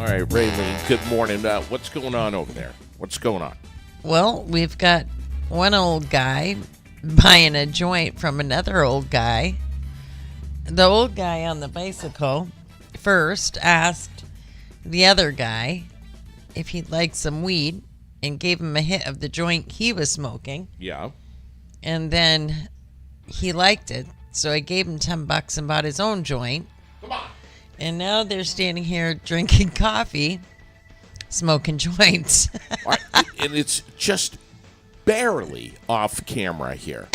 All right, Raylene, good morning. What's going on over there? What's going on? Well, we've got one old guy buying a joint from another old guy. The old guy on the bicycle first asked the other guy if he'd like some weed and gave him a hit of the joint he was smoking. Yeah. And then he liked it, so I gave him $10 and bought his own joint. Come on. And now they're standing here drinking coffee, smoking joints. And it's just barely off camera here.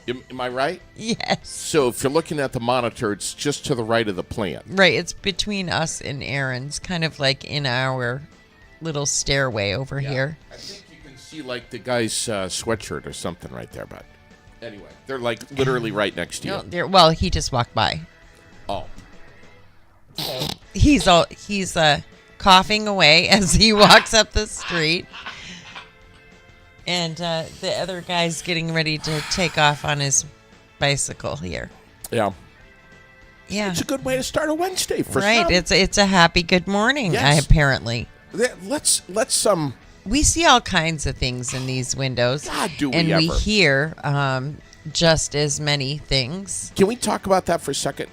Am I right? Yes. So if you're looking at the monitor, it's just to the right of the plant. Right, it's between us and Aaron's, kind of like in our little stairway over here. I think you can see like the guy's sweatshirt or something right there, but anyway, they're like literally right next to you. No, well, he just walked by. Oh. He's coughing away as he walks up the street. And the other guy's getting ready to take off on his bicycle here. Yeah. Yeah. It's a good way to start a Wednesday for right. some. It's a happy good morning, Yes. apparently. Let's We see all kinds of things in these windows. God, do we and ever. we hear just as many things. Can we talk about that for a second?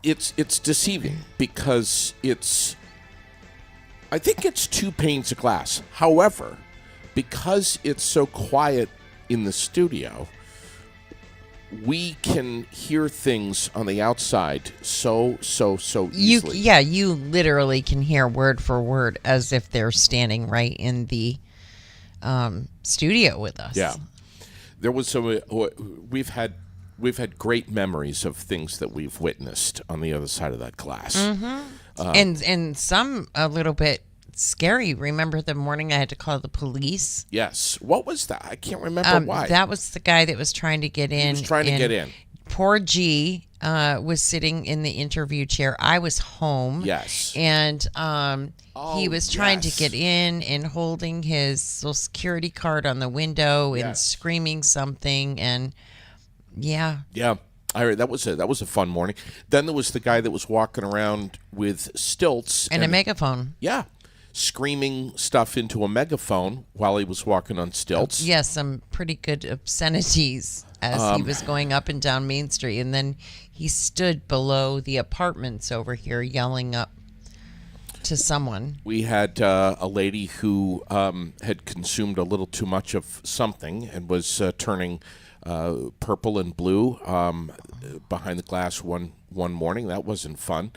It's deceiving because I think it's 2 panes of glass. However, because it's so quiet in the studio, we can hear things on the outside so easily. You literally can hear word for word as if they're standing right in the studio with us. Yeah. There was we've had great memories of things that we've witnessed on the other side of that glass. And some a little bit scary. Remember the morning I had to call the police? Yes. What was that? I can't remember why. That was the guy that was trying to get in. He was trying to get in. Poor G was sitting in the interview chair. I was home. Yes. And he was trying yes. to get in and holding his Social Security card on the window and Yes. screaming something. And yeah. Yeah. I heard that was a fun morning. Then there was the guy that was walking around with stilts And a megaphone. Yeah. Screaming stuff into a megaphone while he was walking on stilts. Yes, some pretty good obscenities as he was going up and down Main Street. And then he stood below the apartments over here yelling up to someone. We had a lady who had consumed a little too much of something and was turning purple and blue behind the glass one morning. That wasn't fun.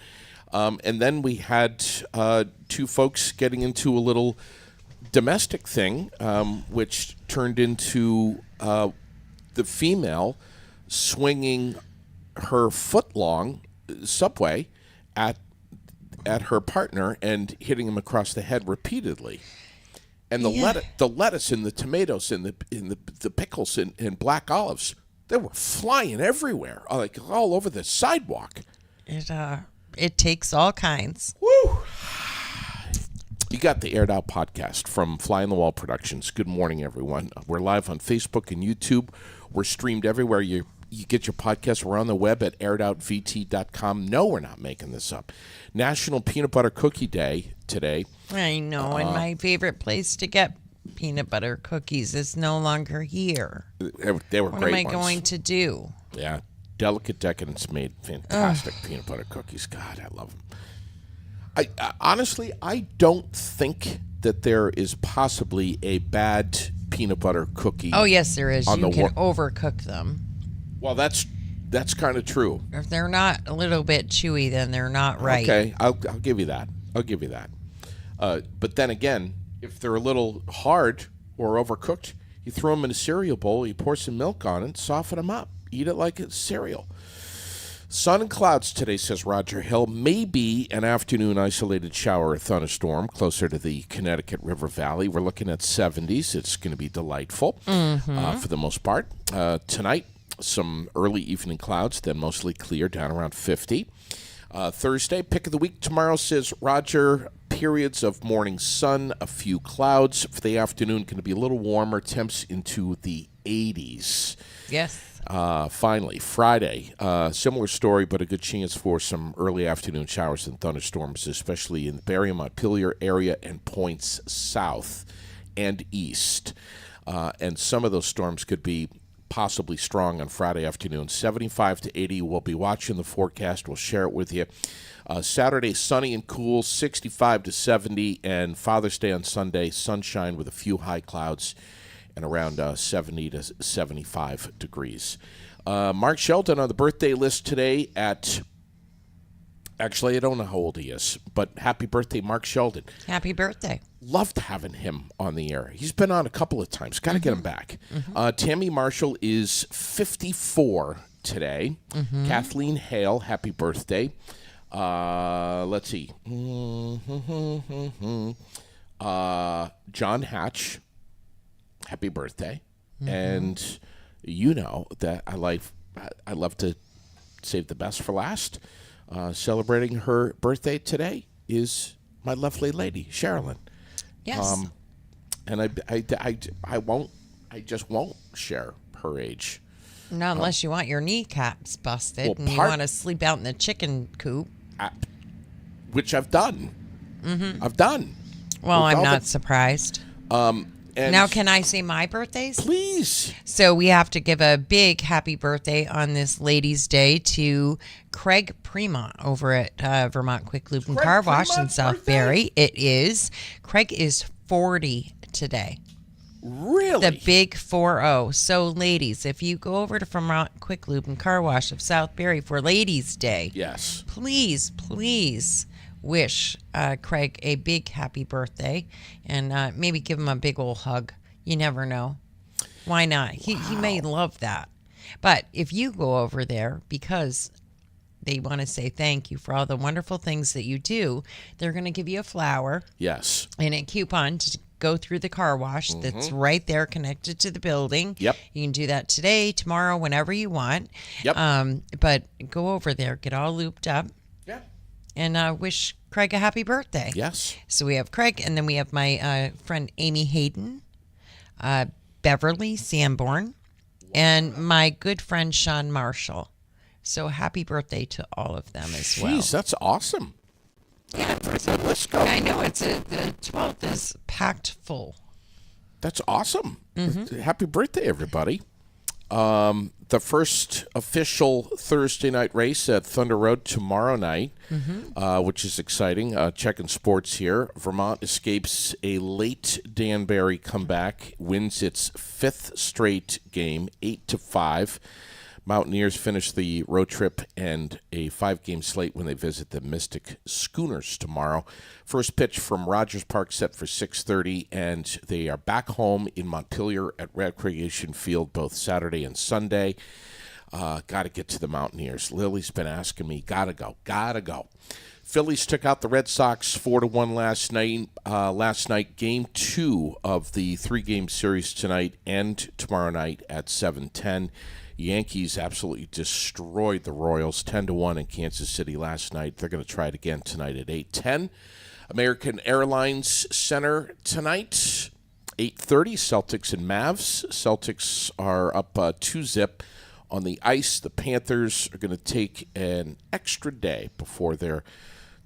And then we had 2 folks getting into a little domestic thing, which turned into the female swinging her foot-long subway at her partner and hitting him across the head repeatedly. And the lettuce and the tomatoes and the pickles and black olives, they were flying everywhere, like all over the sidewalk. It takes all kinds. Woo! You got the Aired Out podcast from Fly on the Wall Productions. Good morning, everyone. We're live on Facebook and YouTube. We're streamed everywhere you get your podcasts. We're on the web at airedoutvt.com. No, we're not making this up. National Peanut Butter Cookie Day today. I know, and my favorite place to get peanut butter cookies is no longer here. They were What great am I ones. going to do? Yeah. Delicate Decadence made fantastic peanut butter cookies. God, I love them. I honestly, I don't think that there is possibly a bad peanut butter cookie. Oh, yes, there is. On You the can overcook them. Well, that's kind of true. If they're not a little bit chewy, then they're not right. Okay, I'll give you that. I'll give you that. But then again, if they're a little hard or overcooked, you throw them in a cereal bowl, you pour some milk on it, soften them up. Eat it like it's cereal. Sun and clouds today, says Roger Hill. Maybe an afternoon isolated shower or thunderstorm closer to the Connecticut River Valley. We're looking at 70s. It's going to be delightful for the most part. Tonight, some early evening clouds, then mostly clear, down around 50. Thursday, pick of the week tomorrow, says Roger. Periods of morning sun, a few clouds. For the afternoon, going to be a little warmer. Temps into the 80s. Yes. Finally, Friday, similar story, but a good chance for some early afternoon showers and thunderstorms, especially in the Barrie and Montpelier area and points south and east. And some of those storms could be possibly strong on Friday afternoon. 75 to 80. We'll be watching the forecast. We'll share it with you. Saturday, sunny and cool, 65 to 70. And Father's Day on Sunday, sunshine with a few high clouds and around 70 to 75 degrees. Mark Sheldon on the birthday list today at, actually, I don't know how old he is, but happy birthday, Mark Sheldon. Happy birthday. Loved having him on the air. He's been on a couple of times. Got to get him back. Tammy Marshall is 54 today. Kathleen Hale, happy birthday. Let's see. John Hatch, happy birthday. And you know that I love to save the best for last. Celebrating her birthday today is my lovely lady, Sherilyn. Yes. And I just won't share her age. Not unless you want your kneecaps busted Well, and you want to sleep out in the chicken coop. Which I've done. I've done. Well, With I'm all not surprised. And Now, can I say my birthdays? please. So we have to give a big happy birthday on this Ladies' Day to Craig Premont over at Vermont Quick Lube and Craig Car Wash in Premont's Southbury. It is. Craig is 40 today. Really? The big 40. So, ladies, if you go over to Vermont Quick Lube and Car Wash of Southbury for Ladies' Day, Yes. please wish Craig a big happy birthday and maybe give him a big old hug. You never know. Why not? He may love that. But if you go over there because they want to say thank you for all the wonderful things that you do, they're going to give you a flower Yes. and a coupon to go through the car wash that's right there connected to the building. Yep. You can do that today, tomorrow, whenever you want. Yep. But go over there, get all looped up, Yeah. and wish Craig a happy birthday. Yes. So we have Craig, and then we have my friend Amy Hayden, Beverly Sanborn, and my good friend Sean Marshall. So happy birthday to all of them as well. Jeez, that's awesome. Yeah, Let's go. I know the 12th is packed full. That's awesome. Happy birthday, everybody. The first official Thursday night race at Thunder Road tomorrow night, which is exciting. Checking sports here. Vermont escapes a late Danbury comeback, wins its fifth straight game, 8-5. Mountaineers finish the road trip and a 5-game slate when they visit the Mystic Schooners tomorrow. First pitch from Rogers Park set for 6:30, and they are back home in Montpelier at Recreation Field both Saturday and Sunday. Got to get to the Mountaineers. Lily's been asking me, gotta go. Phillies took out the Red Sox 4-1 last night. Game 2 of the 3-game series tonight and tomorrow night at 7:10. Yankees absolutely destroyed the Royals 10-1 in Kansas City last night. They're going to try it again tonight at 8:10. American Airlines Center tonight, 8:30. Celtics and Mavs. Celtics are up 2-zip on the ice. The Panthers are going to take an extra day before their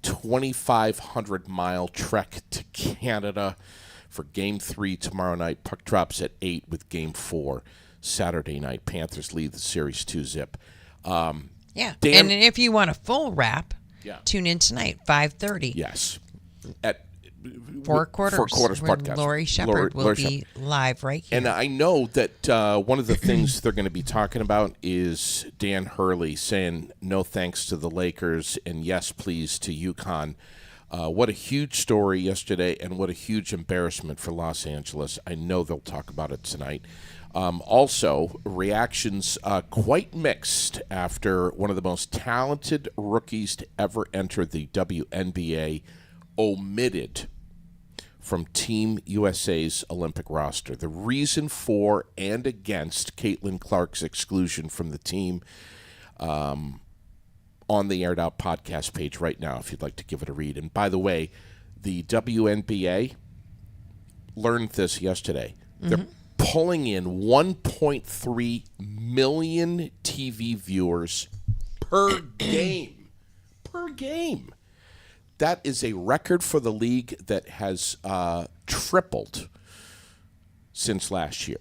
2,500-mile trek to Canada for Game 3 tomorrow night. Puck drops at 8 with Game 4 Saturday night. Panthers lead the series 2-zip. Yeah. Dan- And if you want a full wrap, Yeah. tune in tonight, 5:30. Yes. At Four Quarters. Four Quarters where podcast. Lori Shepard will Lori be live right here. And I know that one of the things they're going to be talking about is Dan Hurley saying no thanks to the Lakers and yes, please to UConn. What a huge story yesterday and what a huge embarrassment for Los Angeles. I know they'll talk about it tonight. Also, reactions quite mixed after one of the most talented rookies to ever enter the WNBA omitted from Team USA's Olympic roster. The reason for and against Caitlin Clark's exclusion from the team on the Aired Out podcast page right now if you'd like to give it a read. And by the way, the WNBA learned this yesterday. They're pulling in 1.3 million TV viewers per game. Per game. That is a record for the league that has tripled since last year.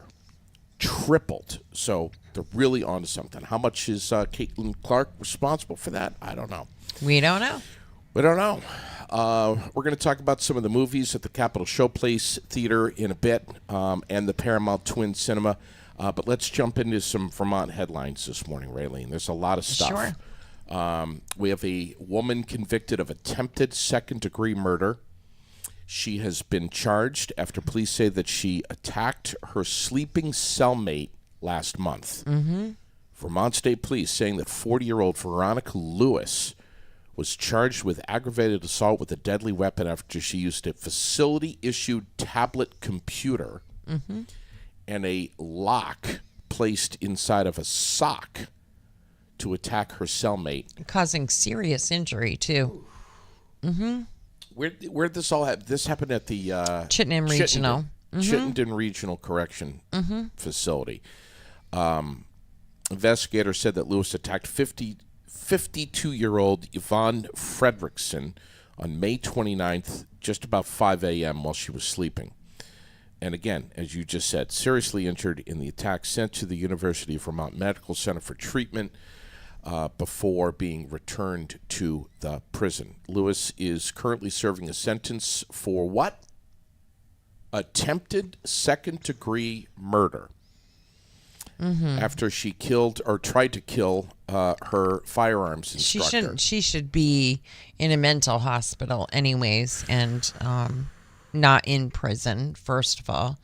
Tripled. So they're really onto something. How much is Caitlin Clark responsible for that? I don't know. We don't know. We don't know. We're going to talk about some of the movies at the Capitol Showplace Theater in a bit, and the Paramount Twin Cinema. But let's jump into some Vermont headlines this morning, Raylene. There's a lot of stuff. Sure. We have a woman convicted of attempted second-degree murder. She has been charged after police say that she attacked her sleeping cellmate last month. Mm-hmm. Vermont State Police saying that 40-year-old Veronica Lewis was charged with aggravated assault with a deadly weapon after she used a facility-issued tablet computer and a lock placed inside of a sock to attack her cellmate. Causing serious injury, too. Where'd this all happen? This happened at the Chittenden Regional. Chittenden Regional Correction Facility. Investigators said that Lewis attacked 52-year-old Yvonne Fredrickson on May 29th, just about 5 a.m. while she was sleeping. And again, as you just said, seriously injured in the attack, sent to the University of Vermont Medical Center for treatment before being returned to the prison. Lewis is currently serving a sentence for what? Attempted second-degree murder. After she killed or tried to kill her firearms instructor. She should be in a mental hospital anyways, and not in prison, first of all.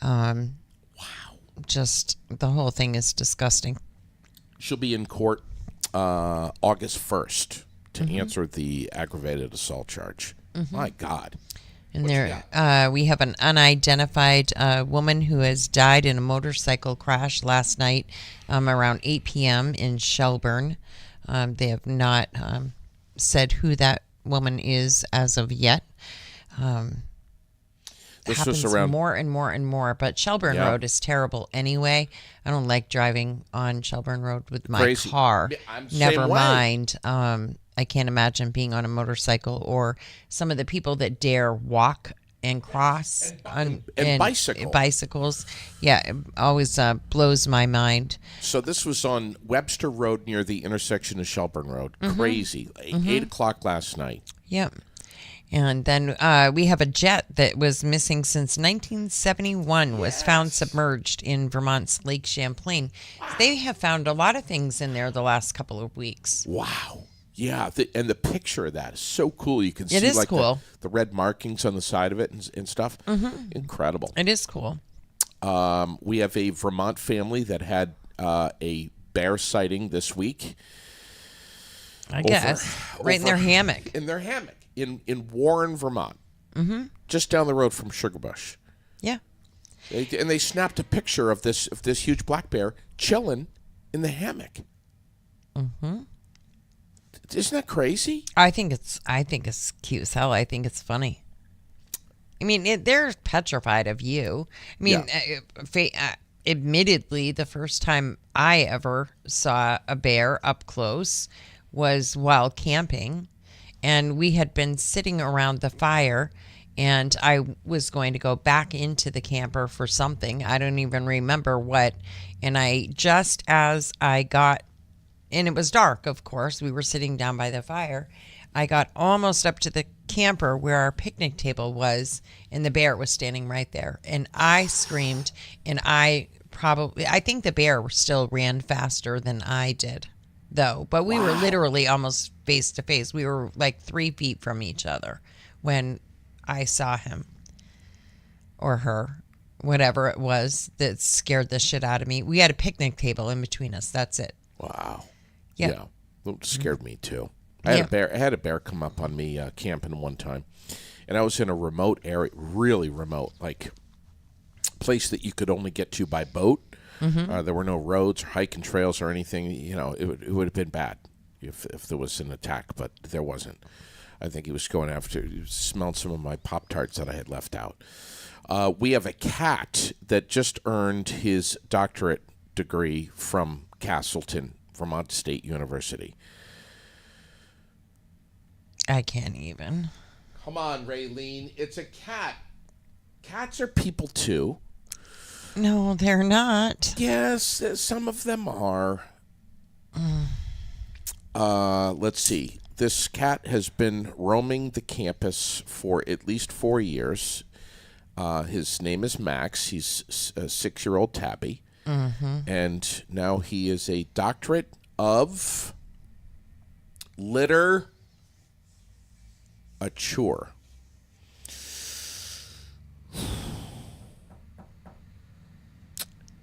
Wow. Just the whole thing is disgusting. She'll be in court August 1st to answer the aggravated assault charge. My God. And there, we have an unidentified woman who has died in a motorcycle crash last night around 8 p.m. in Shelburne. They have not said who that woman is as of yet. This happens was around more and more and more. But Shelburne Road is terrible anyway. I don't like driving on Shelburne Road with my car. Never mind. I can't imagine being on a motorcycle or some of the people that dare walk and cross and bicycles. Yeah, it always blows my mind. So this was on Webster Road near the intersection of Shelburne Road. Crazy. 8 o'clock last night. Yep. And then we have a jet that was missing since 1971, was found submerged in Vermont's Lake Champlain. They have found a lot of things in there the last couple of weeks. Wow. Yeah, and the picture of that is so cool. You can see like cool. the red markings on the side of it and stuff. Incredible. It is cool. We have a Vermont family that had a bear sighting this week. I guess. Right in their hammock. In their hammock in Warren, Vermont. Just down the road from Sugarbush. Yeah. And they snapped a picture of this huge black bear chilling in the hammock. Isn't that crazy? I think it's cute as hell. I think it's funny. I mean, they're petrified of you. I mean, admittedly, the first time I ever saw a bear up close was while camping, and we had been sitting around the fire, and I was going to go back into the camper for something. I don't even remember what. And just as I got, and it was dark, of course, we were sitting down by the fire. I got almost up to the camper where our picnic table was, and the bear was standing right there. And I screamed, and I think the bear still ran faster than I did, though. But we were literally almost face to face. We were like 3 feet from each other when I saw him or her, whatever it was that scared the shit out of me. We had a picnic table in between us. That's it. Wow. Yep. Yeah. It scared me too. I had a bear come up on me camping one time, and I was in a remote area, really remote, like place that you could only get to by boat. There were no roads or hiking trails or anything. You know, it would have been bad if there was an attack, but there wasn't. I think he was going after. He smelled some of my Pop-Tarts that I had left out. We have a cat that just earned his doctorate degree from Castleton, Vermont State University. I can't even. Come on, Raylene. It's a cat. Cats are people too. No, they're not. Yes, some of them are. Let's see. This cat has been roaming the campus for at least 4 years. His name is Max. He's a 6-year-old tabby. And now he is a doctorate of literature.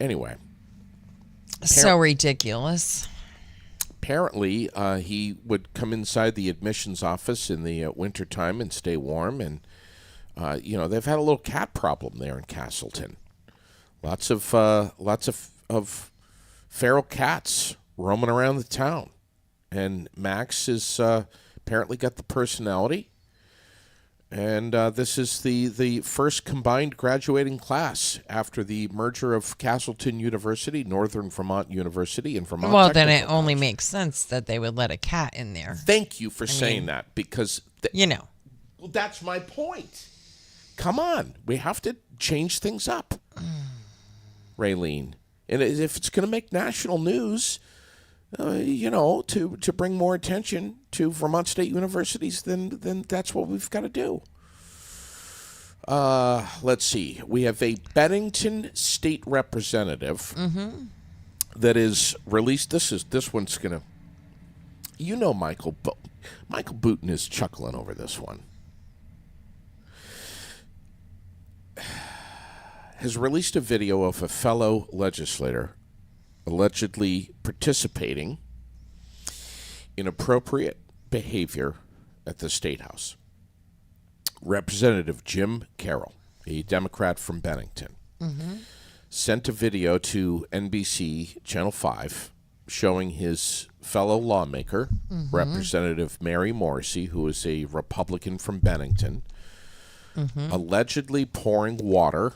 Anyway. So ridiculous. Apparently, he would come inside the admissions office in the wintertime and stay warm. And, they've had a little cat problem there in Castleton. Lots of feral cats roaming around the town. And Max has apparently got the personality. And this is the first combined graduating class after the merger of Castleton University, Northern Vermont University, and Vermont Well, then Technical it only College. makes sense that they would let a cat in there. Thank you for saying that, because well, that's my point. Come on, we have to change things up, Raylene. And if it's going to make national news, to bring more attention to Vermont State Universities, then that's what we've got to do. Let's see. We have a Bennington State Representative that is released. This one's going to, Michael Booten is chuckling over this one. Has released a video of a fellow legislator allegedly participating in appropriate behavior at the State House. Representative Jim Carroll, a Democrat from Bennington, sent a video to NBC Channel 5 showing his fellow lawmaker, Representative Mary Morrissey, who is a Republican from Bennington, allegedly pouring water.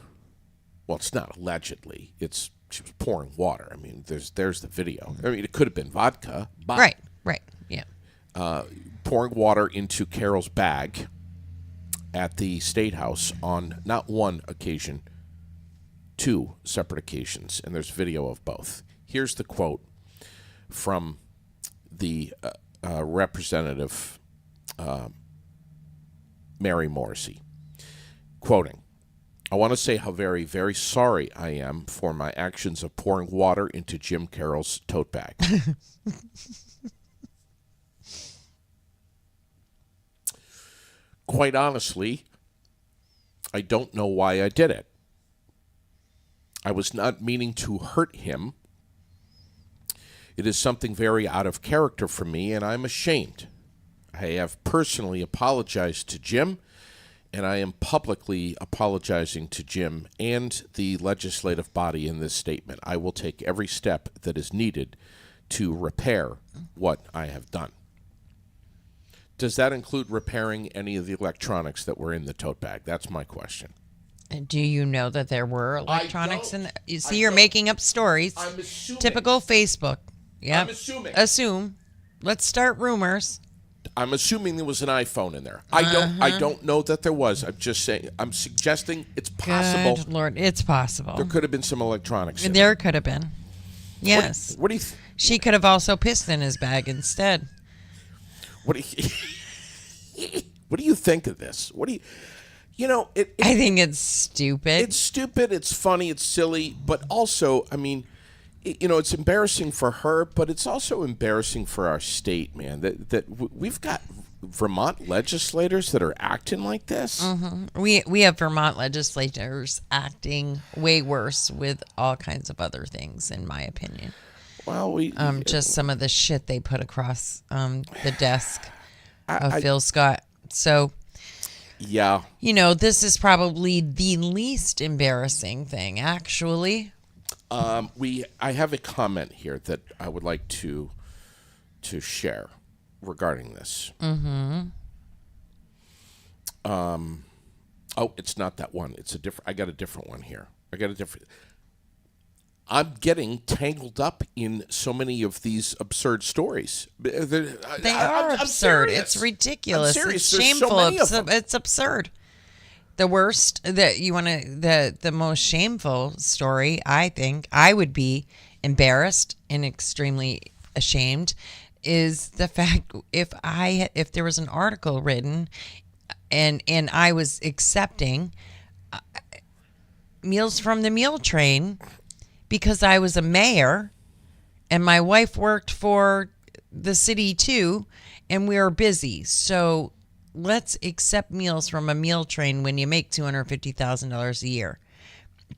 Well, it's not allegedly. She was pouring water. I mean, there's the video. I mean, it could have been vodka. But Right. Yeah. pouring water into Carol's bag at the State House on not one occasion, 2 separate occasions. And there's video of both. Here's the quote from the Representative Mary Morrissey. Quoting, "I want to say how very, very sorry I am for my actions of pouring water into Jim Carroll's tote bag." Quite honestly, I don't know why I did it. I was not meaning to hurt him. It is something very out of character for me, and I'm ashamed. I have personally apologized to Jim, and I am publicly apologizing to Jim and the legislative body in this statement. I will take every step that is needed to repair what I have done. Does that include repairing any of the electronics that were in the tote bag? That's my question. Do you know that there were electronics in don't. You see, I you're don't. making up stories. I'm assuming. Typical Facebook. Yep. I'm assuming. Assume. Let's start rumors. I'm assuming there was an iPhone in there. I don't know that there was. I'm just saying. I'm suggesting it's possible. Good Lord, it's possible. There could have been some electronics in There could have been. Yes. What do you She could have also pissed in his bag instead. what do you what do you think of this? What do you I think it's stupid. it's stupid, it's funny, it's silly, but also, I mean, it's embarrassing for her, but it's also embarrassing for our state, man. That we've got Vermont legislators that are acting like this. We have Vermont legislators acting way worse with all kinds of other things, in my opinion. Well, Just some of the shit they put across the desk of Phil Scott. So, yeah. This is probably the least embarrassing thing, actually. I have a comment here that I would like to share regarding this. Mm-hmm. Oh, it's not that one. It's a different. I got a different one here. I'm getting tangled up in so many of these absurd stories. They are I'm absurd. serious. It's ridiculous. I'm serious. It's There's shameful. So many of them. It's absurd. The worst that you want to, the most shameful story, I think, I would be embarrassed and extremely ashamed, is the fact if there was an article written and I was accepting meals from the meal train because I was a mayor and my wife worked for the city too, and we were busy. So let's accept meals from a meal train when you make $250,000 a year.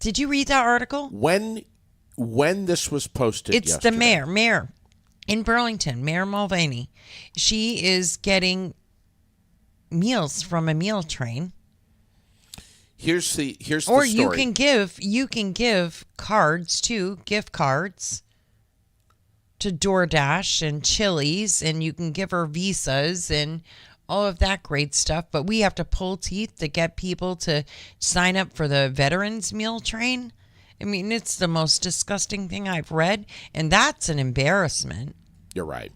Did you read that article? When this was posted, It's yesterday. the mayor in Burlington, Mayor Mulvaney. She is getting meals from a meal train. Here's the Or story. you can give cards too, gift cards to DoorDash and Chili's, and you can give her visas and all of that great stuff. But we have to pull teeth to get people to sign up for the veterans meal train. I mean, it's the most disgusting thing I've read, and that's an embarrassment. You're right.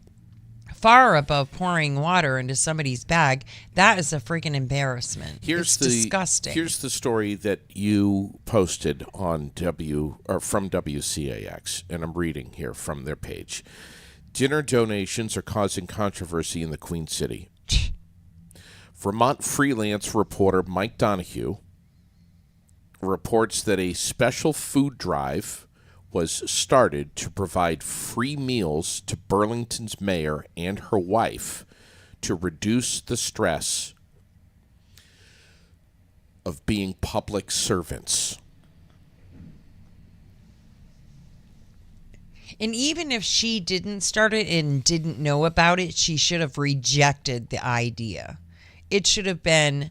Far above pouring water into somebody's bag, that is a freaking embarrassment. It's disgusting. Here's the story that you posted on from WCAX, and I'm reading here from their page. Dinner donations are causing controversy in the Queen City. Vermont freelance reporter Mike Donahue reports that a special food drive was started to provide free meals to Burlington's mayor and her wife to reduce the stress of being public servants. And even if she didn't start it and didn't know about it, she should have rejected the idea. It should have been,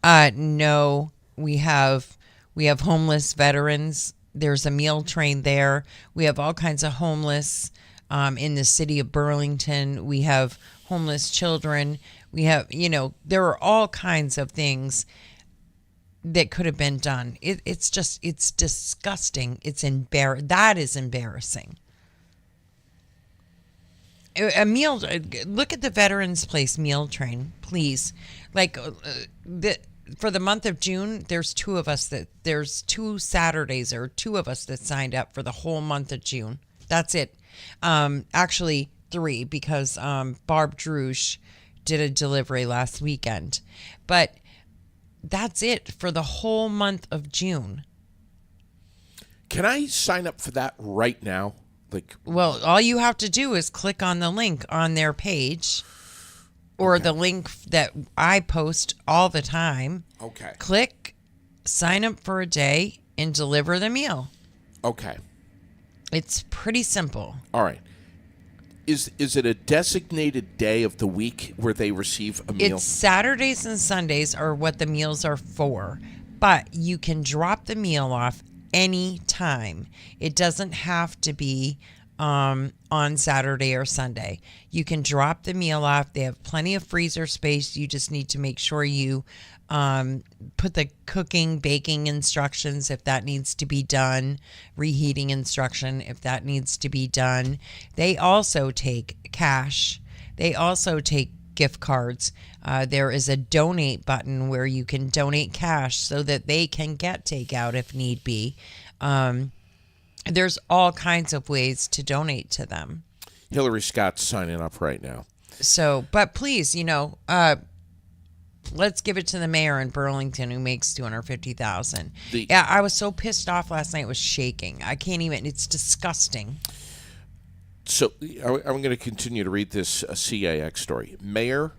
no, we have homeless veterans. There's a meal train there. We have all kinds of homeless in the city of Burlington. We have homeless children. We have, there are all kinds of things that could have been done. It's disgusting. That is embarrassing. A meal. Look at the Veterans Place meal train, please. For the month of June, there's two Saturdays or two of us that signed up for the whole month of June. That's it. Actually, 3 because Barb Druge did a delivery last weekend. But that's it for the whole month of June. Can I sign up for that right now? Well, all you have to do is click on the link on their page or the link that I post all the time. Okay. Click, sign up for a day, and deliver the meal. Okay. It's pretty simple. All right. Is it a designated day of the week where they receive a meal? It's Saturdays and Sundays are what the meals are for, but you can drop the meal off any time. It doesn't have to be on Saturday or Sunday. You can drop the meal off. They have plenty of freezer space. You just need to make sure you put the cooking, baking instructions if that needs to be done, reheating instruction if that needs to be done. They also take cash. They also take gift cards. There is a donate button where you can donate cash so that they can get takeout if need be. There's all kinds of ways to donate to them. Hillary Scott's signing up right now. So, but please, let's give it to the mayor in Burlington who makes $250,000. Yeah, I was so pissed off last night. It was shaking. I can't even. It's disgusting. So I'm going to continue to read this CAX story. Mayor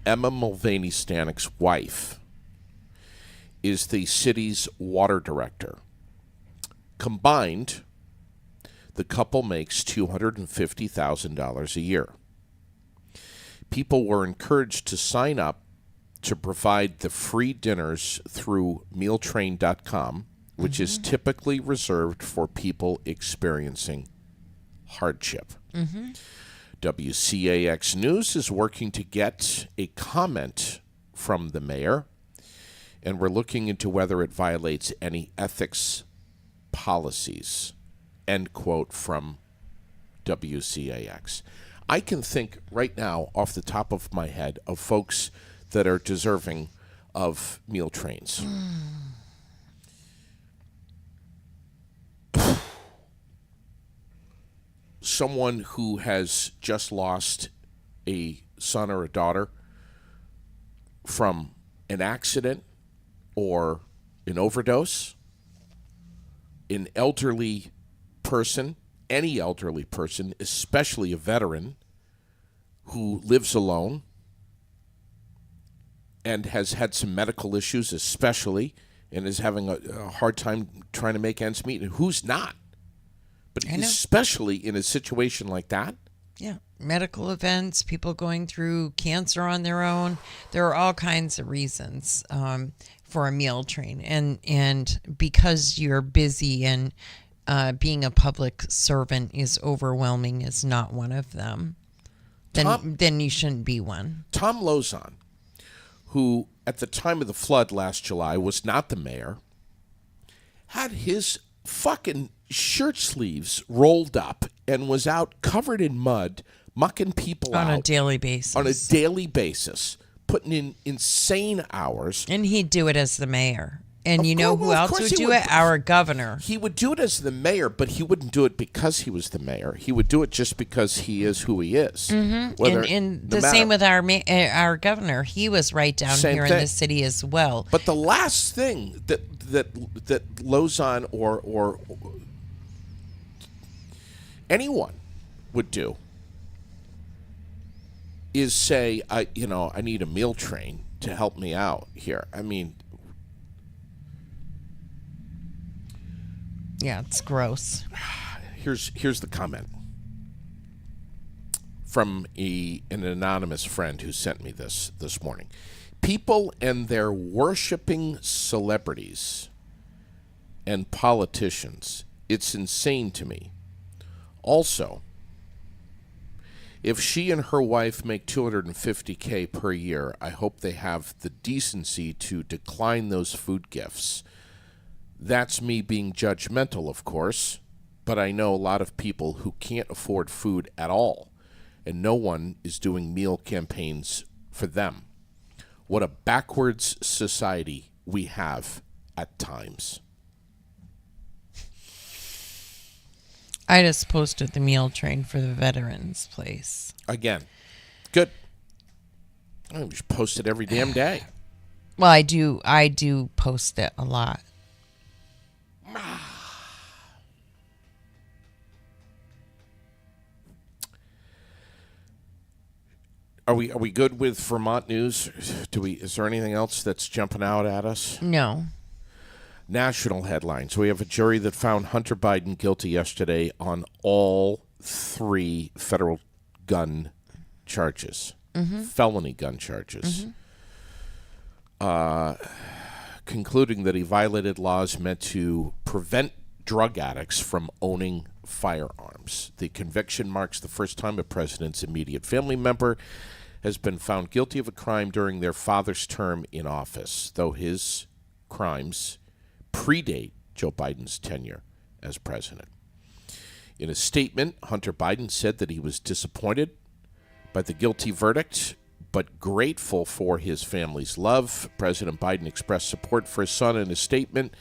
Emma Mulvaney Stanek's wife is the city's water director. Combined, the couple makes $250,000 a year. People were encouraged to sign up to provide the free dinners through mealtrain.com, which is typically reserved for people experiencing hardship. WCAX News is working to get a comment from the mayor, and we're looking into whether it violates any ethics policies, end quote from WCAX. I can think right now off the top of my head of folks that are deserving of meal trains. Someone who has just lost a son or a daughter from an accident or an overdose, an elderly person, any elderly person, especially a veteran who lives alone and has had some medical issues especially and is having a hard time trying to make ends meet, and who's not? But especially in a situation like that. Yeah. Medical events, people going through cancer on their own. There are all kinds of reasons for a meal train. And because you're busy and being a public servant is overwhelming is not one of them, then you shouldn't be one. Tom Lozon, who at the time of the flood last July was not the mayor, had his fucking shirt sleeves rolled up and was out covered in mud, mucking people out on a daily basis. On a daily basis, putting in insane hours. And he'd do it as the mayor. And you know who Of else course would he do would. it? Our governor. He would do it as the mayor, but he wouldn't do it because he was the mayor. He would do it just because he is who he is. Mm-hmm. And the same with our governor. He was right down here in the city as well. But the last thing that Lozon or anyone would do is say, I need a meal train to help me out here. I mean, yeah, it's gross. Here's the comment from an anonymous friend who sent me this morning. People and their worshiping celebrities and politicians, it's insane to me. Also, if she and her wife make $250K per year, I hope they have the decency to decline those food gifts. That's me being judgmental, of course, but I know a lot of people who can't afford food at all, and no one is doing meal campaigns for them. What a backwards society we have at times. I just posted the meal train for the veterans place. Again, good. I just post it every damn day. Well, I do post it a lot. Are we good with Vermont news? Is there anything else that's jumping out at us? No. National headlines. We have a jury that found Hunter Biden guilty yesterday on all 3 federal gun charges, felony gun charges, concluding that he violated laws meant to prevent drug addicts from owning firearms. The conviction marks the first time a president's immediate family member has been found guilty of a crime during their father's term in office, though his crimes predate Joe Biden's tenure as president. In a statement, Hunter Biden said that he was disappointed by the guilty verdict, but grateful for his family's love. President Biden expressed support for his son in a statement,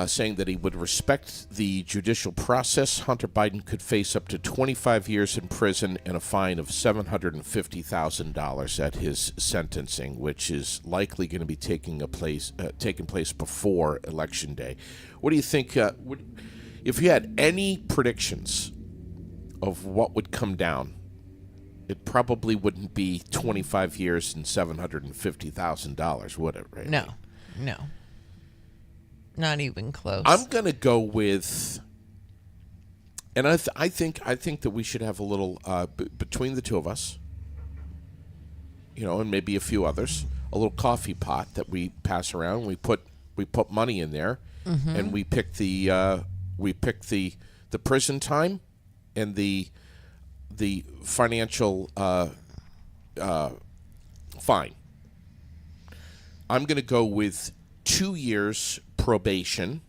saying that he would respect the judicial process. Hunter Biden could face up to 25 years in prison and a fine of $750,000 at his sentencing, which is likely going to be taking place before Election Day. What do you think? If you had any predictions of what would come down, it probably wouldn't be 25 years and $750,000, would it? Right? No. Not even close. I'm going to go with, and I think that we should have a little between the two of us, and maybe a few others, a little coffee pot that we pass around. We put money in there, and we pick the prison time and the financial fine. I'm going to go with 2 years probation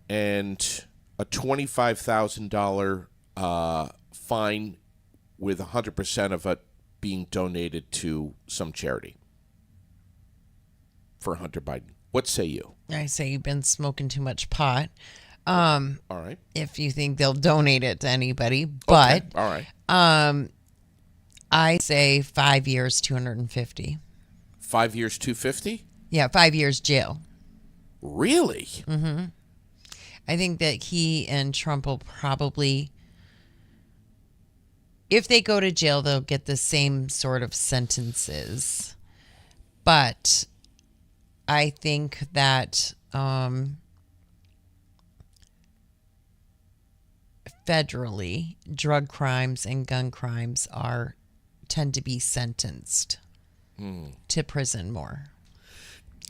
and a $25,000 fine with 100% of it being donated to some charity for Hunter Biden. What say you? I say you've been smoking too much pot. All right. If you think they'll donate it to anybody, but Okay. All right. I say 5 years, 250. 5 years, 250? Yeah, 5 years jail. Really? I think that he and Trump will probably, if they go to jail, they'll get the same sort of sentences. But I think that federally, drug crimes and gun crimes tend to be sentenced to prison more.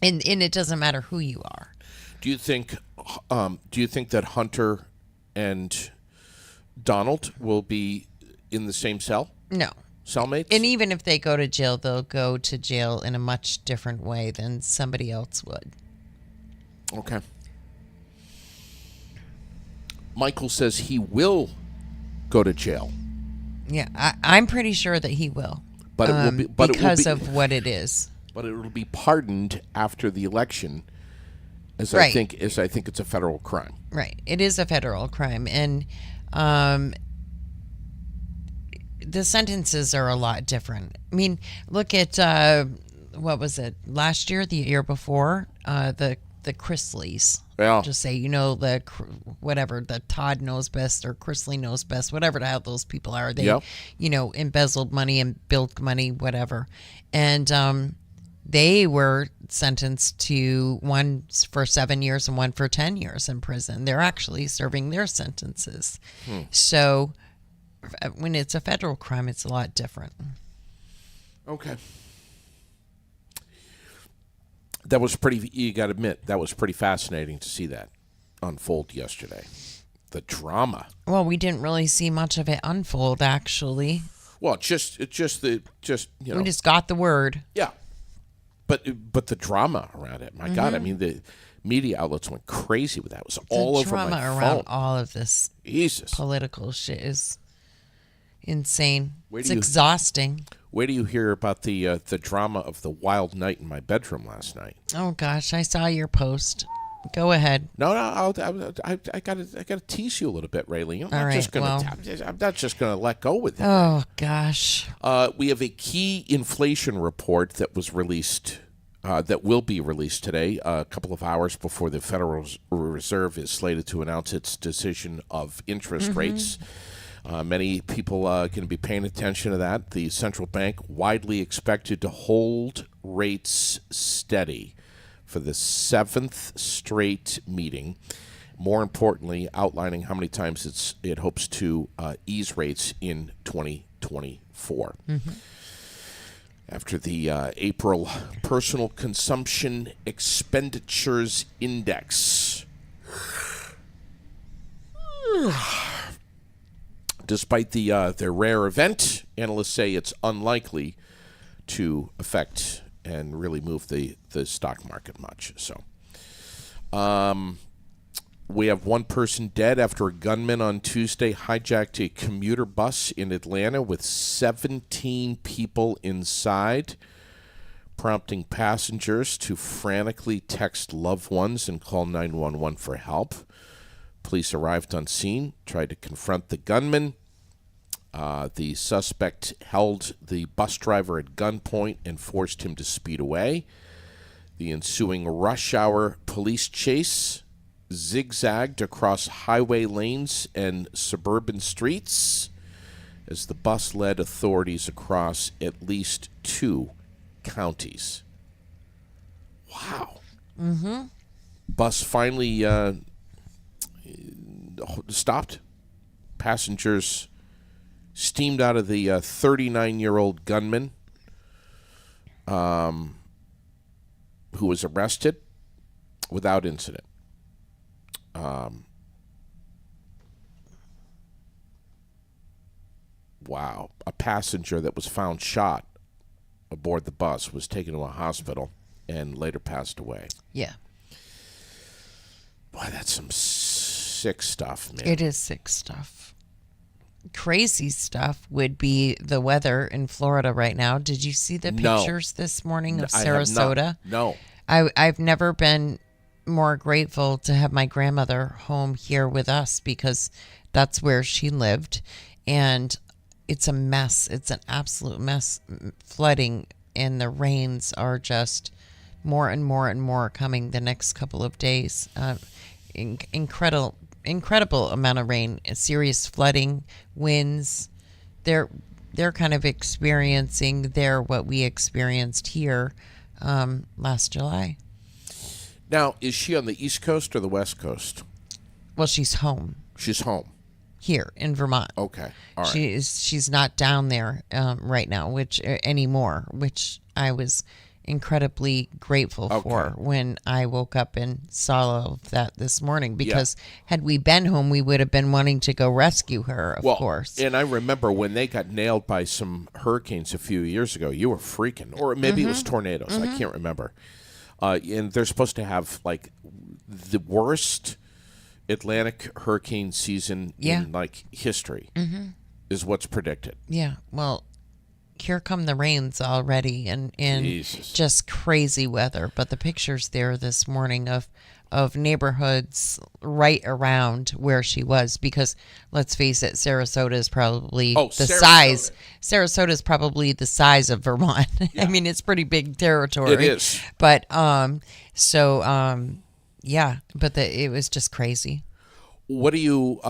And it doesn't matter who you are. Do you think that Hunter and Donald will be in the same cell? No. Cellmates? And even if they go to jail, they'll go to jail in a much different way than somebody else would. Okay. Michael says he will go to jail. Yeah, I'm pretty sure that he will. But it will be because of what it is. But it will be pardoned after the election, as Right. I think it's a federal crime. Right. It is a federal crime. And the sentences are a lot different. I mean, look at, what was it, last year, the year before, the Chrisleys. Yeah. Just say, whatever, the Todd knows best or Chrisley knows best, whatever the hell those people are. They, Yep. Embezzled money and bilked money, whatever. And they were sentenced to one for 7 years and one for 10 years in prison. They're actually serving their sentences. So when it's a federal crime, it's a lot different. Okay. That was pretty, you got to admit, that was pretty fascinating to see that unfold yesterday. The drama. Well, we didn't really see much of it unfold, actually. Well, we just We just got the word. yeah. But the drama around it, my God, I mean, the media outlets went crazy with that. It was all The over my drama phone. around all of this Jesus. political shit is insane. Where It's do you- exhausting. Where do you hear about the drama of the wild night in my bedroom last night? Oh gosh, I saw your post. Go ahead. No, I gotta tease you a little bit, Raylene. All right, I'm not just gonna let go with it. Oh gosh. We have a key inflation report that was released, that will be released today, a couple of hours before the Federal Reserve is slated to announce its decision of interest rates. Many people are going to be paying attention to that. The central bank widely expected to hold rates steady for the 7th straight meeting. More importantly, outlining how many times it hopes to ease rates in 2024. After the April Personal Consumption Expenditures Index. Despite the rare event, analysts say it's unlikely to affect and really move the stock market much. So, we have one person dead after a gunman on Tuesday hijacked a commuter bus in Atlanta with 17 people inside, prompting passengers to frantically text loved ones and call 911 for help. Police arrived on scene, tried to confront the gunman. The suspect held the bus driver at gunpoint and forced him to speed away. The ensuing rush hour police chase zigzagged across highway lanes and suburban streets as the bus led authorities across at least 2 counties. Wow. Bus finally stopped. Passengers steamed out of the 39-year-old gunman who was arrested without incident. Wow. A passenger that was found shot aboard the bus was taken to a hospital and later passed away. Yeah. Boy, that's some sick stuff, man. It is sick stuff. Crazy stuff would be the weather in Florida right now. Did you see the No. pictures this morning of I have not. Sarasota? No. I've never been more grateful to have my grandmother home here with us because that's where she lived. And it's a mess. It's an absolute mess. Flooding, and the rains are just more and more and more coming the next couple of days. Incredible amount of rain, serious flooding, winds. They're kind of experiencing there what we experienced here last July. Now, is she on the East Coast or the West Coast? Well, she's home She's home. here in Vermont. Okay. All right. She's not down there right now, anymore, which I was incredibly grateful for when I woke up and saw all of that this morning. Because had we been home, we would have been wanting to go rescue her, of course. And I remember when they got nailed by some hurricanes a few years ago, you were freaking. Or maybe it was tornadoes. I can't remember. And they're supposed to have, like, the worst Atlantic hurricane season in, like, history is what's predicted. Yeah, well, here come the rains already, and Jesus. just crazy weather. But the pictures there this morning of neighborhoods right around where she was, because let's face it, Sarasota is probably Sarasota is probably the size of Vermont. I mean, it's pretty big territory. It is. But yeah, but it was just crazy. What do you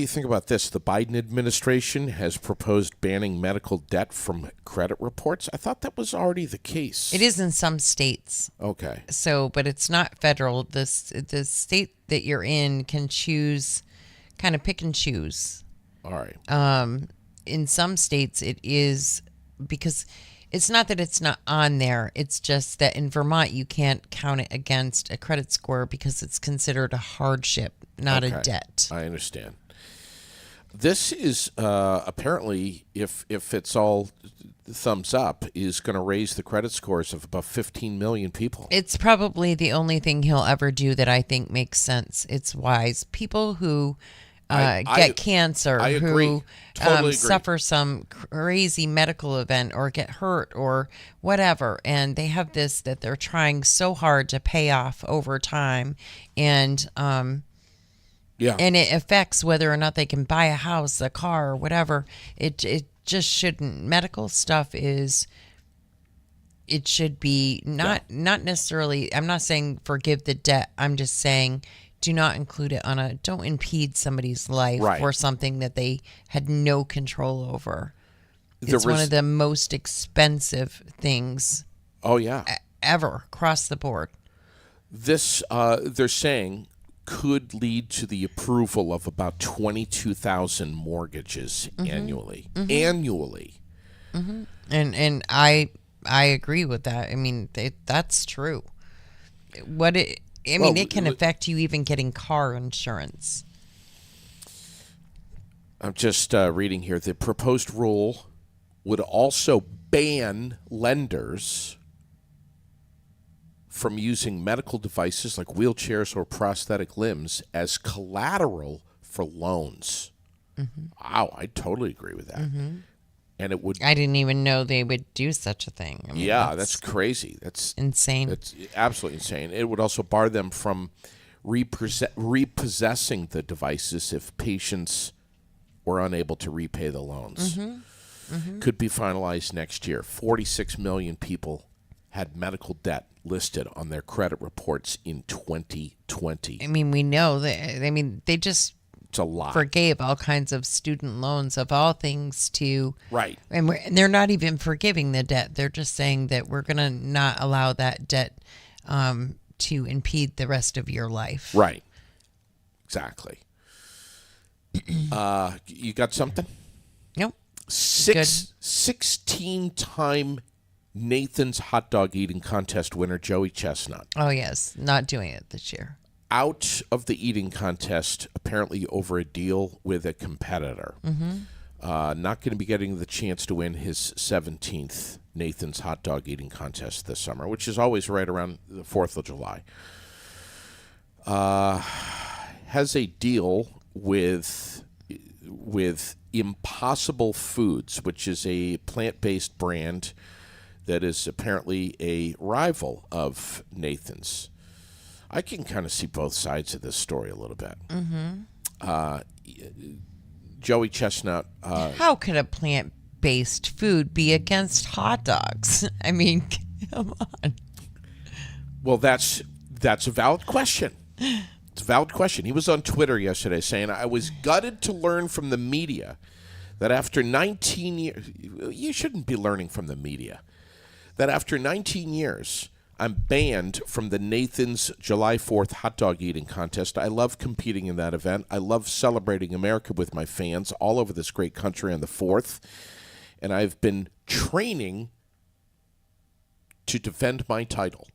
think about this? The Biden administration has proposed banning medical debt from credit reports. I thought that was already the case. It is in some states. Okay. So, but it's not federal. The state that you're in can choose, kind of pick and choose. All right. In some states, it is, because it's not that it's not on there. It's just that in Vermont, you can't count it against a credit score because it's considered a hardship, not a debt. I understand. This is apparently, if it's all thumbs up, is going to raise the credit scores of about 15 million people. It's probably the only thing he'll ever do that I think makes sense. It's wise. People who get cancer, I agree. who Totally agree. suffer some crazy medical event or get hurt or whatever, and they have this that they're trying so hard to pay off over time, and and it affects whether or not they can buy a house, a car, or whatever. It just shouldn't. Medical stuff is. It should be not necessarily. I'm not saying forgive the debt. I'm just saying, do not include it don't impede somebody's life for something that they had no control over. It's one of the most expensive things ever across the board. This, they're saying, could lead to the approval of about 22,000 mortgages annually. Annually. And I agree with that. I mean, that's true. It can affect you even getting car insurance. I'm just reading here. The proposed rule would also ban lenders from using medical devices like wheelchairs or prosthetic limbs as collateral for loans. Wow, I totally agree with that. And it would. I didn't even know they would do such a thing. I mean, that's crazy. That's insane. That's absolutely insane. It would also bar them from repossessing the devices if patients were unable to repay the loans. Could be finalized next year. 46 million people had medical debt listed on their credit reports in 2020. I mean, we know that. I mean, they just. It's a lot. Forgave all kinds of student loans of all things to and they're not even forgiving the debt. They're just saying that we're going to not allow that debt to impede the rest of your life. Right. Exactly. You got something? Nope. 16-time Nathan's hot dog eating contest winner Joey Chestnut. Oh yes, not doing it this year. Out of the eating contest, apparently over a deal with a competitor. not going to be getting the chance to win his 17th Nathan's hot dog eating contest this summer, which is always right around the 4th of July. Has a deal with Impossible Foods, which is a plant-based brand that is apparently a rival of Nathan's. I can kind of see both sides of this story a little bit. Joey Chestnut. How could a plant-based food be against hot dogs? I mean, come on. Well, that's a valid question. It's a valid question. He was on Twitter yesterday saying, I was gutted to learn from the media that after 19 years, you shouldn't be learning from the media, that after 19 years, I'm banned from the Nathan's July 4th hot dog eating contest. I love competing in that event. I love celebrating America with my fans all over this great country on the 4th. And I've been training to defend my title.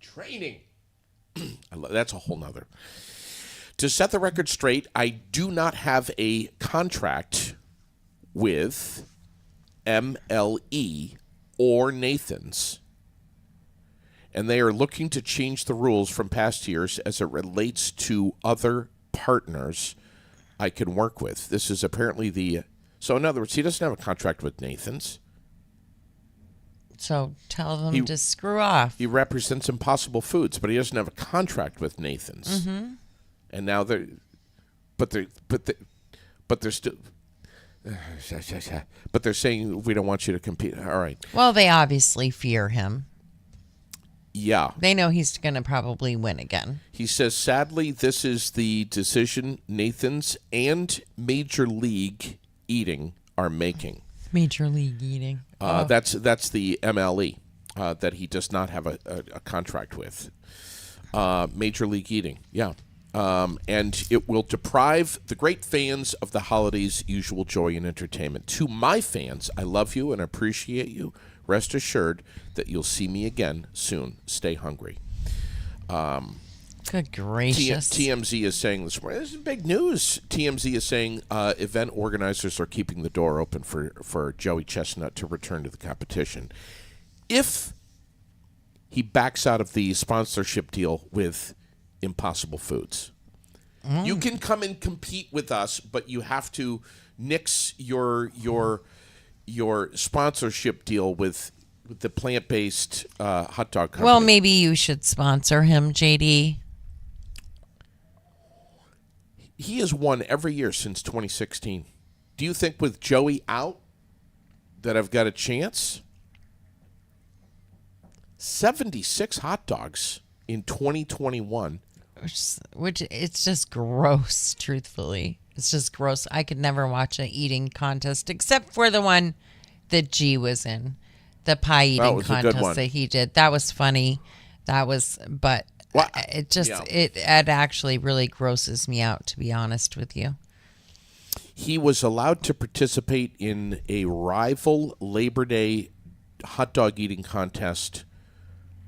Training. That's a whole nother. To set the record straight, I do not have a contract with MLE or Nathan's, and they are looking to change the rules from past years as it relates to other partners I can work with. This is apparently so in other words, he doesn't have a contract with Nathan's. So tell them to screw off. He represents Impossible Foods, but he doesn't have a contract with Nathan's. Mm-hmm. And now they're still, but they're saying we don't want you to compete. All right. Well, they obviously fear him. Yeah. They know he's going to probably win again. He says, sadly, this is the decision Nathan's and Major League Eating are making. Major League Eating. That's the MLE that he does not have a contract with. Major League Eating, yeah. And it will deprive the great fans of the holidays' usual joy and entertainment. To my fans, I love you and appreciate you. Rest assured that you'll see me again soon. Stay hungry. Good gracious. TMZ is saying this morning, this is big news. TMZ is saying event organizers are keeping the door open for Joey Chestnut to return to the competition. If he backs out of the sponsorship deal with Impossible Foods. You can come and compete with us, but you have to nix your sponsorship deal with the plant-based hot dog company. Well, maybe you should sponsor him, JD. He has won every year since 2016. Do you think with Joey out that I've got a chance? 76 hot dogs in 2021. Which it's just gross, truthfully. It's just gross. I could never watch an eating contest except for the one that G was in. The pie eating contest that he did. That was funny. But it just, it actually really grosses me out, to be honest with you. He was allowed to participate in a rival Labor Day hot dog eating contest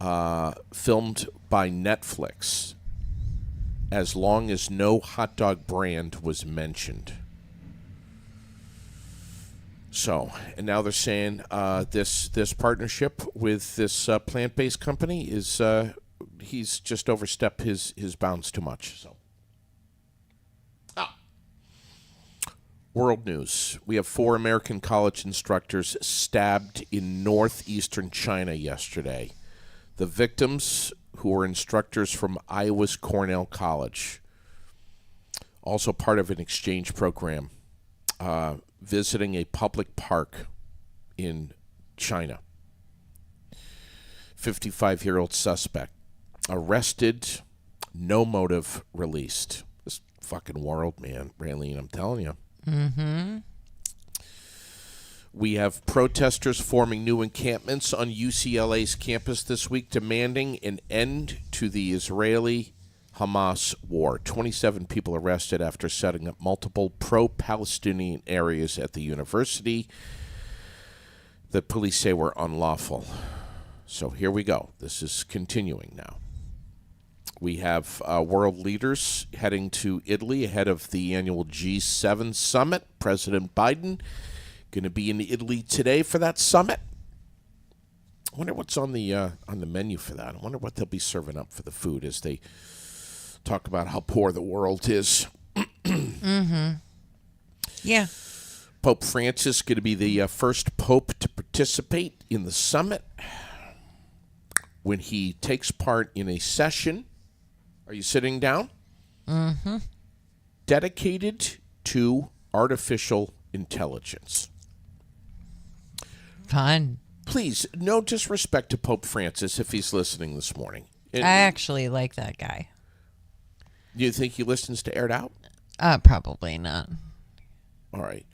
filmed by Netflix, as long as no hot dog brand was mentioned. So, and now they're saying this partnership with this plant-based company is he's just overstepped his bounds too much. So, world news: we have 4 American college instructors stabbed in northeastern China yesterday. The victims, who were instructors from Iowa's Cornell College, also part of an exchange program, visiting a public park in China. 55-year-old suspect arrested, no motive, released. This fucking world, man, Raylene, I'm telling you. Mm-hmm. We have protesters forming new encampments on UCLA's campus this week, demanding an end to the Israeli-Hamas war. 27 people arrested after setting up multiple pro-Palestinian areas at the university that police say were unlawful. So here we go. This is continuing now. We have world leaders heading to Italy ahead of the annual G7 summit. President Biden going to be in Italy today for that summit. I wonder what's on the menu for that. I wonder what they'll be serving up for the food as they talk about how poor the world is. Yeah. Pope Francis going to be the first pope to participate in the summit when he takes part in a session. Are you sitting down? Mm-hmm. Dedicated to artificial intelligence. Fun. Please, no disrespect to Pope Francis if he's listening this morning. I actually like that guy. Do you think he listens to Aired Out? Probably not. All right.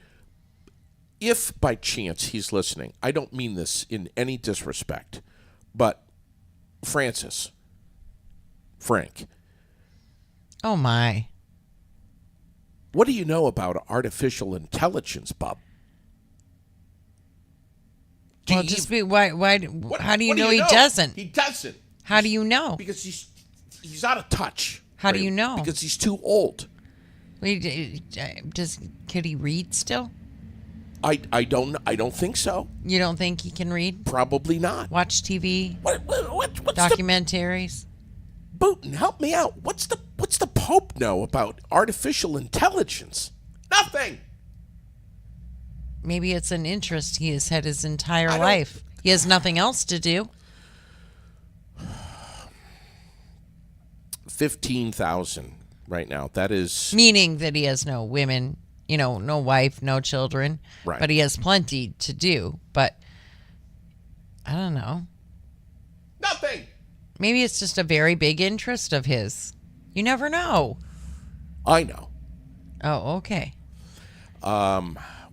If by chance he's listening, I don't mean this in any disrespect, but Frank, Oh, my. what do you know about artificial intelligence, Bob? Well, just be why? How do you what know he doesn't? He doesn't. How do you know? Because he's out of touch. How do you know? Because he's too old. Could he read still? I don't think so. You don't think he can read? Probably not. Watch TV? What's Documentaries? Booten, help me out. What's the Pope know about artificial intelligence? Nothing. Maybe it's an interest he has had his entire I don't- life. He has nothing else to do. 15,000 right now. That is Meaning that he has no women, no wife, no children. Right. But he has plenty to do. But I don't know. nothing. Maybe it's just a very big interest of his. You never know. I know. Oh, okay.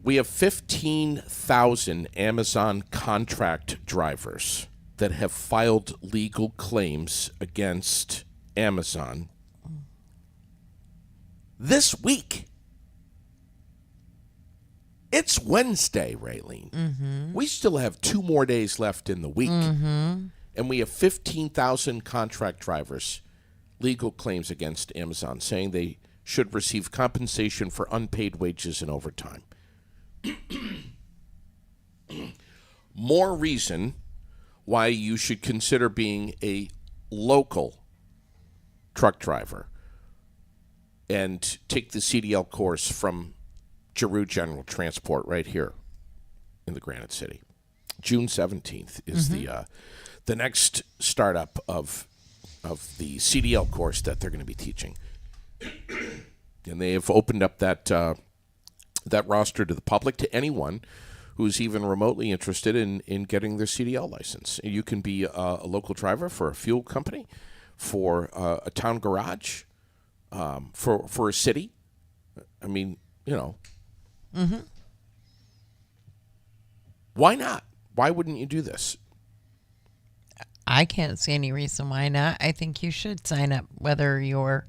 We have 15,000 Amazon contract drivers that have filed legal claims against Amazon this week. It's Wednesday, Raylene. Mm-hmm. We still have 2 more days left in the week. Mm-hmm. And we have 15,000 contract drivers legal claims against Amazon saying they should receive compensation for unpaid wages and overtime. More reason why you should consider being a local truck driver and take the CDL course from Giroux General Transport right here in the Granite City. June 17th is the next startup of the CDL course that they're going to be teaching. And they have opened up that roster to the public, to anyone who's even remotely interested in getting their CDL license. You can be a local driver for a fuel company, for a town garage, for a city. I mean, Why not? Why wouldn't you do this? I can't see any reason why not. I think you should sign up, whether you're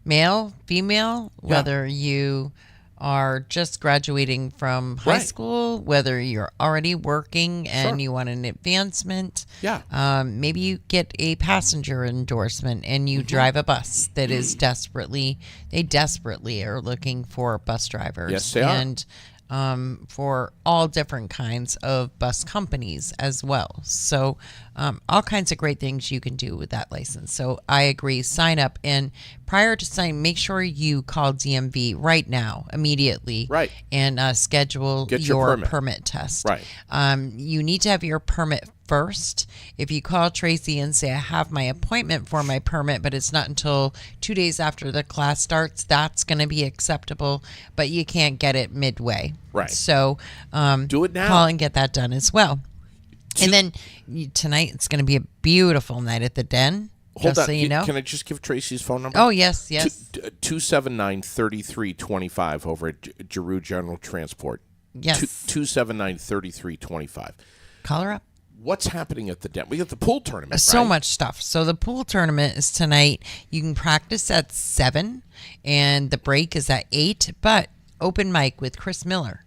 male, female, whether you are just graduating from high Right. school, whether you're already working and Sure. you want an advancement. Yeah. Maybe you get a passenger endorsement and you drive a bus that is desperately are looking for bus drivers. Yes, they are. And for all different kinds of bus companies as well. So all kinds of great things you can do with that license. So I agree. Sign up. And prior to signing, make sure you call DMV right now, immediately. Right. And schedule Get your your permit. permit test. Right. You need to have your permit first. If you call Tracy and say, I have my appointment for my permit, but it's not until 2 days after the class starts, that's going to be acceptable, but you can't get it midway. Right. So Do it now. call and get that done as well. And then tonight, it's going to be a beautiful night at the Den. Hold just on. so you know. Can I just give Tracy's phone number? Oh, yes. 279-3325 over at Giroux General Transport. Yes. 279-3325. Call her up. What's happening at the Den? We got the pool tournament, So right? much stuff. So the pool tournament is tonight. You can practice at 7, and the break is at 8. But open mic with Chris Martin.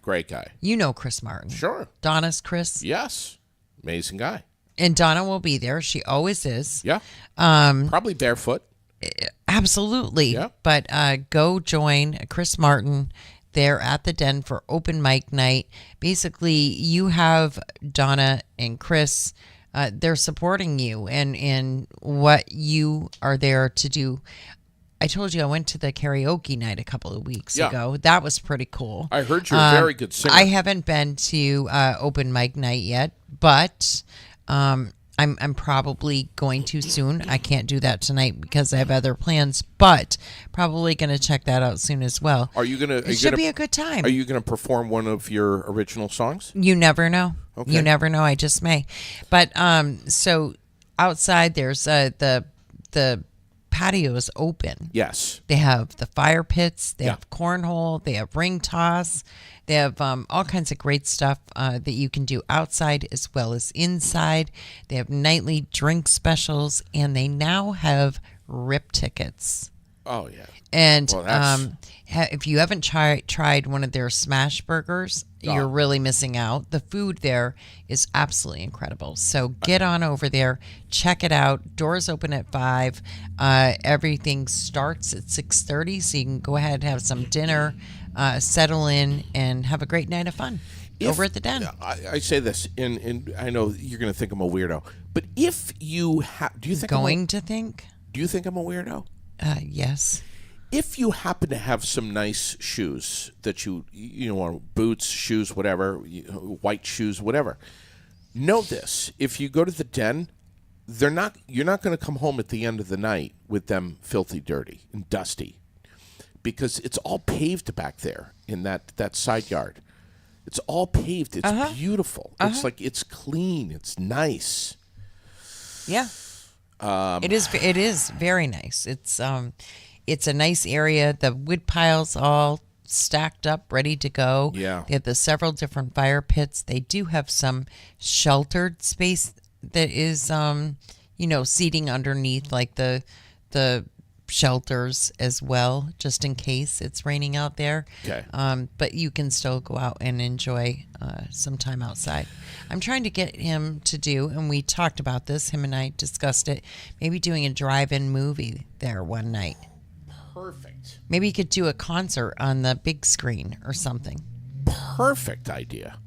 Great guy. You know Chris Martin. Sure. Donna's Chris. Yes. Amazing guy. And Donna will be there. She always is. Yeah. Probably barefoot. Absolutely. Yeah. But go join Chris Martin there at the Den for open mic night. Basically, you have Donna and Chris. They're supporting you and in what you are there to do. I told you I went to the karaoke night a couple of weeks ago. That was pretty cool. I heard you're a very good singer. I haven't been to open mic night yet, but I'm probably going to soon. I can't do that tonight because I have other plans, but probably going to check that out soon as well. Are you gonna? It should be a good time. Are you gonna perform one of your original songs? You never know. Okay. You never know. I just may. But so outside there's the patio is open. Yes. They have the fire pits. They Yeah. have cornhole. They have ring toss. They have all kinds of great stuff that you can do outside as well as inside. They have nightly drink specials, and they now have RIP tickets. Oh yeah. And Well, that's- if you haven't tried one of their smash burgers, you're really missing out. The food there is absolutely incredible. So get on over there, check it out. Doors open at 5. Everything starts at 6:30, so you can go ahead and have some dinner, settle in, and have a great night of fun over at the Den. I say this, and I know you're going to think I'm a weirdo, but if you do you think Do you think I'm a weirdo? Yes. If you happen to have some nice shoes that you know, boots, shoes, whatever, white shoes, whatever, know this: if you go to the Den, you're not going to come home at the end of the night with them filthy, dirty, and dusty, because it's all paved back there in that side yard. It's all paved. It's beautiful. It's like it's clean. It's nice. Yeah. It is very nice. It's a nice area. The wood piles all stacked up, ready to go. Yeah. They have the several different fire pits. They do have some sheltered space that is, seating underneath, like the shelters as well, just in case it's raining out there. Okay. But you can still go out and enjoy some time outside. I'm trying to get him to do, and we talked about this, him and I discussed it, maybe doing a drive-in movie there one night. Perfect. Maybe you could do a concert on the big screen or something. Perfect idea.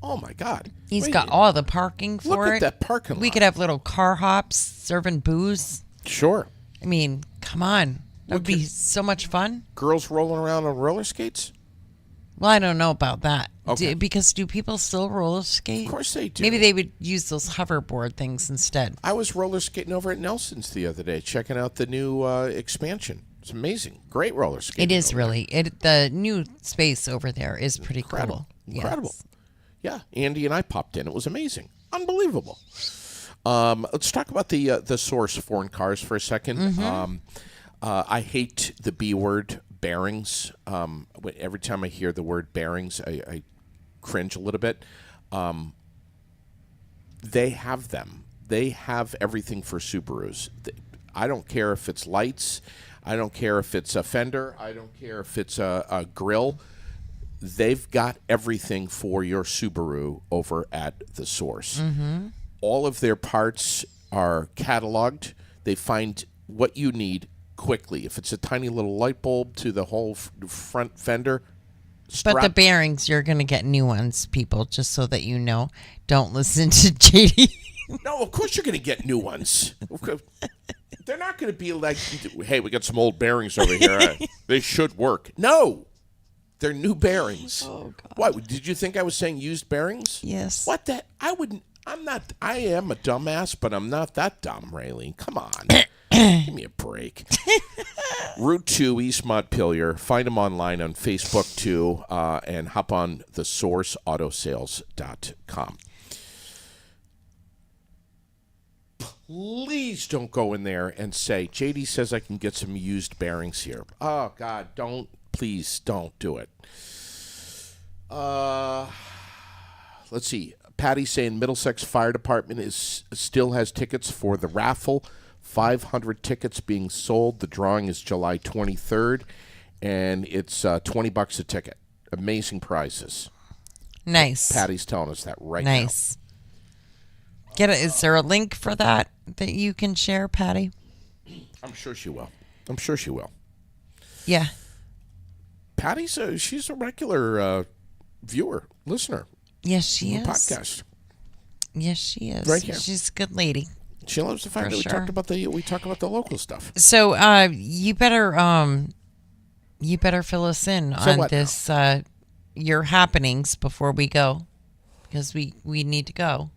Oh my God. He's Wait, got all the parking for look it. at that parking lot. We could have little car hops serving booze. Sure. I mean, come on. That would be so much fun. Girls rolling around on roller skates? Well, I don't know about that. Okay. Because do people still roller skate? Of course they do. Maybe they would use those hoverboard things instead. I was roller skating over at Nelson's the other day, checking out the new expansion. It's amazing. Great roller skating. It is over really. The new space over there is pretty Incredible. cool. Incredible. Yes. Yeah, Andy and I popped in. It was amazing. Unbelievable. Let's talk about the Source foreign cars for a second. Mm-hmm. I hate the B word, bearings. Every time I hear the word bearings, I cringe a little bit. They have them. They have everything for Subarus. I don't care if it's lights. I don't care if it's a fender. I don't care if it's a grill. They've got everything for your Subaru over at the Source. Mm-hmm. All of their parts are cataloged. They find what you need quickly. If it's a tiny little light bulb to the whole front fender, But the bearings, you're going to get new ones, people, just so that you know. Don't listen to JD. No, of course you're going to get new ones. They're not going to be like, hey, we got some old bearings over here. They should work. No. They're new bearings. Oh, God. What? Did you think I was saying used bearings? Yes. What that? I wouldn't. I'm not. I am a dumbass, but I'm not that dumb, Raylene. Come on. Give me a break. Route 2, East Montpelier. Find them online on Facebook, too, and hop on thesourceautosales.com. Please don't go in there and say, JD says I can get some used bearings here. Oh, God, don't. Please don't do it. Let's see. Patty's saying Middlesex Fire Department still has tickets for the raffle. 500 tickets being sold. The drawing is July 23rd, and it's $20 a ticket. Amazing prizes. Nice. Patty's telling us that right now. Nice. Is there a link for that you can share, Patty? I'm sure she will. I'm sure she will. Yeah. She's a regular viewer, listener. Yes, she of the is. podcast. Yes, she is. Right here. She's a good lady. She loves the fact For that sure. we talk about the local stuff. So, you better fill us in So on what this your happenings before we go, because we need to go.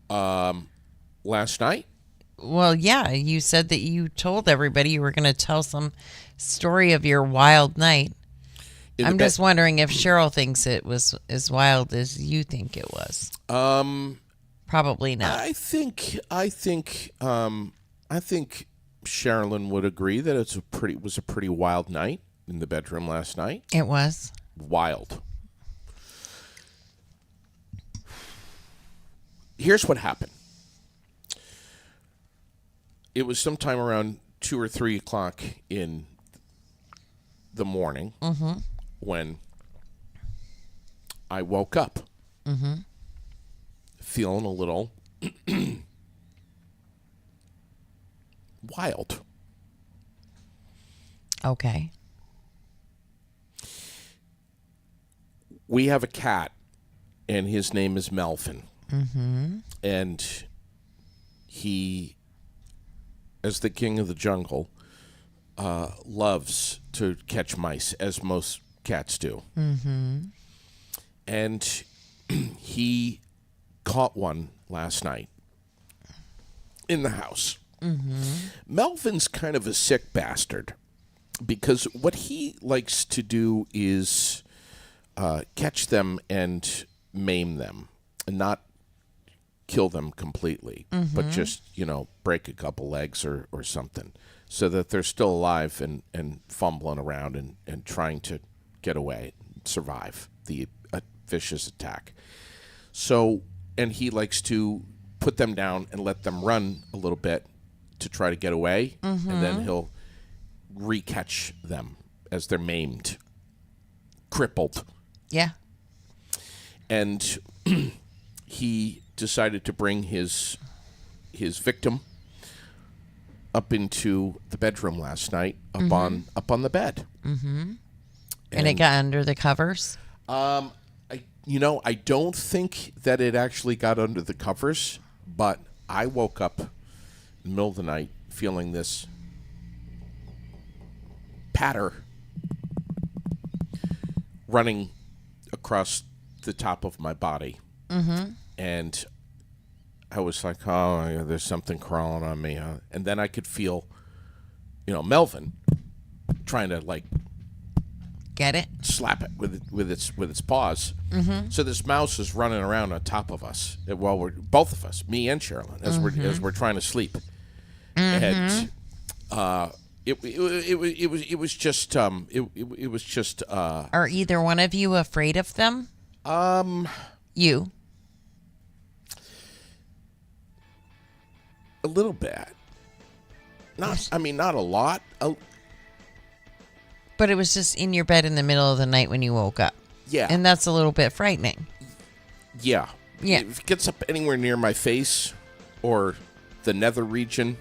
Last night, Well, yeah, you said that you told everybody you were going to tell some story of your wild night. in I'm the just wondering if Cheryl thinks it was as wild as you think it was. Probably not. I think Sherilyn would agree that it was a pretty wild night in the bedroom last night. It was. Wild. Here's what happened. It was sometime around 2 or 3 o'clock in the morning when I woke up, feeling a little wild. Okay. We have a cat, and his name is Melvin. And he, as the king of the jungle, loves to catch mice, as most cats do. And he caught one last night in the house. Melvin's kind of a sick bastard because what he likes to do is catch them and maim them, and not kill them completely, but just, break a couple legs or something so that they're still alive and fumbling around and trying to get away, survive the vicious attack. So, and he likes to put them down and let them run a little bit to try to get away, and then he'll re-catch them as they're maimed, crippled. Yeah. And he decided to bring his victim up into the bedroom last night, up on the bed. And it got under the covers? I don't think that it actually got under the covers, but I woke up in the middle of the night feeling this patter running across the top of my body. And I was like, oh, yeah, there's something crawling on me. And then I could feel, Melvin trying to, Get it? slap it with its paws. So this mouse is running around on top of us while we're both of us, me and Sherilyn, as we're trying to sleep. And it was just Are either one of you afraid of them? You. a little bit. Not a lot. But it was just in your bed in the middle of the night when you woke up. Yeah. And that's a little bit frightening. Yeah. Yeah. If it gets up anywhere near my face or the nether region,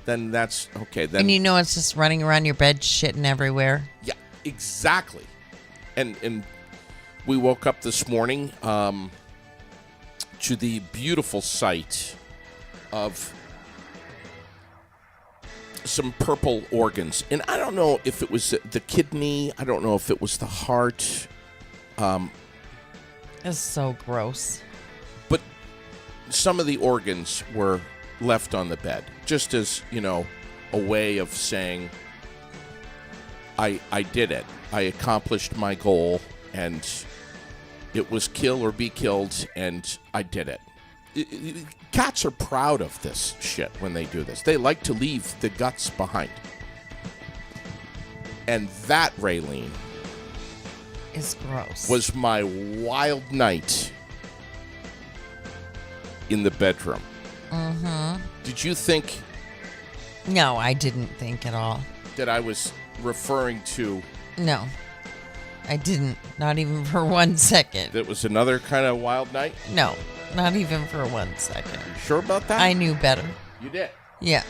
then that's okay. Then And it's just running around your bed shitting everywhere. yeah, exactly. And we woke up this morning to the beautiful sight of some purple organs. And I don't know if it was the kidney. I don't know if it was the heart. It's so gross. But some of the organs were left on the bed, just as, a way of saying, I did it. I accomplished my goal, and it was kill or be killed, and I did it. Cats are proud of this shit when they do this. They like to leave the guts behind. And that, Raylene, It's gross. was my wild night in the bedroom. Did you think No, I didn't think at all. that I was referring to No. I didn't. Not even for 1 second. that was another kind of wild night? No. Not even for 1 second. You sure about that? I knew better. You did. Yeah.